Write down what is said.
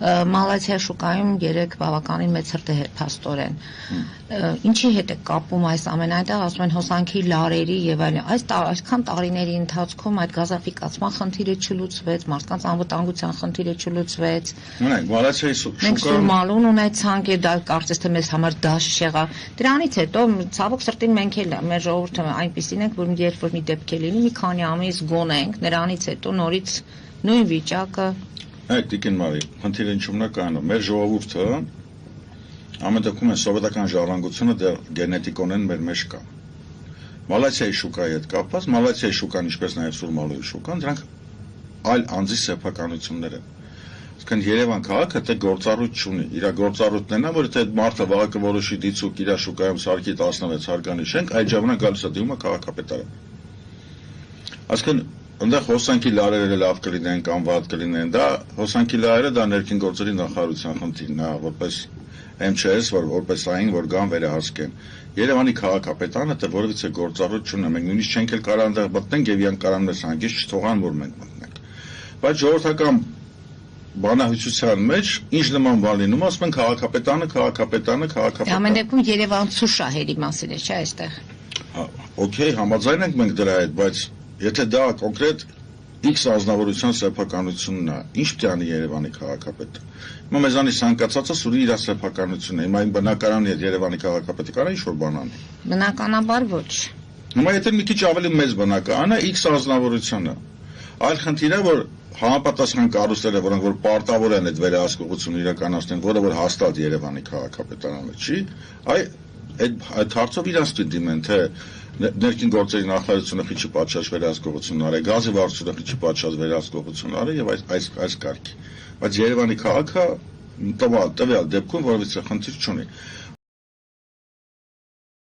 Մալացիա շուկայում երեք բավականին մեծ հրդեհ է փաստորեն։ Ինչի հետ է կապում այս ամենը, այնտեղ ասում են հոսանքի լարերի եւ այլն։ Այսքան տարիների ընթացքում այդ գազաֆիկացման խնդիրը չլուծվեց, մարդկանց անվտանգության խնդիրը չլուծվեց։ Ունենք մալացիայի Մենք սուրմալուն ունեցանք, դա կարծես թե մեզ համար դաշ եղավ։ Դրանից հետո ցավոք սրտին մենք էլ մեր ժողովուրդը այնպեսին ենք, որ երբ որ մի դեպք է լինի, մի քանի ամիս գոնենք, նրանից հետո նորից նույն վիճակը։ Տիկին Մարի, խնդիրը ինչու՞մն է կայանում։ Մեր ժողովուրդը ամեն դեպքում է սովետական ժառանգությունը դեռ գենետիկորեն մեր մեջ կա։ Մալացիայի շուկայի հետ կապված, Մալացիայի շուկան, ինչպես նաև Սուրմալուի շուկան, դրանք այլ անձի սեփականություններ են։ Այսինքն Երևան քաղաքը դա գործառույթ չունի։ Իր գործառույթն է, որ եթե այդ մարդը վաղը որոշի դիցուկ իր շուկայում սարքի 16 հարկանի շենք, այդ ժամանակ գալիս է դիմումը քաղաքապետարան։ Այսինքն այնտեղ հոսանքի լարերը լավ կլինեն կամ վատ կլինեն, դա հոսանքի լարերը դա ներքին գործերի նախարարության խնդիրն է, որպես MÇS, որպես այն, որ գան վերահսկեն։ Երևանի քաղաքապետարանը դա որևիցե գործառույթ չունի, մենք նույնիսկ չենք էլ կարող այնտեղ մտնենք եւ իրանք կարող մեզ հանգիստ չթողան, որ մենք մտնենք։ Բայց ժողովրդական բանահյուսության մեջ ինչ նման բան լինում, ասում են քաղաքապետարանը։ Ամեն դեպքում Երևանցու շահերի մասին է, չէ՞ այստեղ։ Okay, համաձայն ենք մենք դրա հետ, բայց եթե դա կոնկրետ X ազնվորության սեփականությունն է, ինչ պետք է անի Երևանի քաղաքապետը։ Հիմա մեզանից ցանկացածը սուրի իր սեփականությունն է։ Հիմա այն բնակարանի հետ Երևանի քաղաքապետը կարող է ինչ-որ բան անի։ Բնականաբար ոչ։ Հիմա եթե մի քիչ ավելի մեծ բնակարան է, X ազնվորությունը։ Այլ խնդիր է, որ համապատասխան կառույցները, որոնք որ պարտավոր են այդ վերահսկողությունը իրականացնեն, որը որ հաստատ Երևանի քաղաքապետարանը չի, այդ հարցով իրանց դիմեն, թե ներքին գործերի նախարարությունը քիչ պատշաճ վերահսկողություն արի, գազի վարչությունը քիչ պատշաճ վերահսկողություն արի եւ այս կարգի։ Բայց Երևանի քաղաքը տվյալ դեպքում որևիցե խնդիր չունի։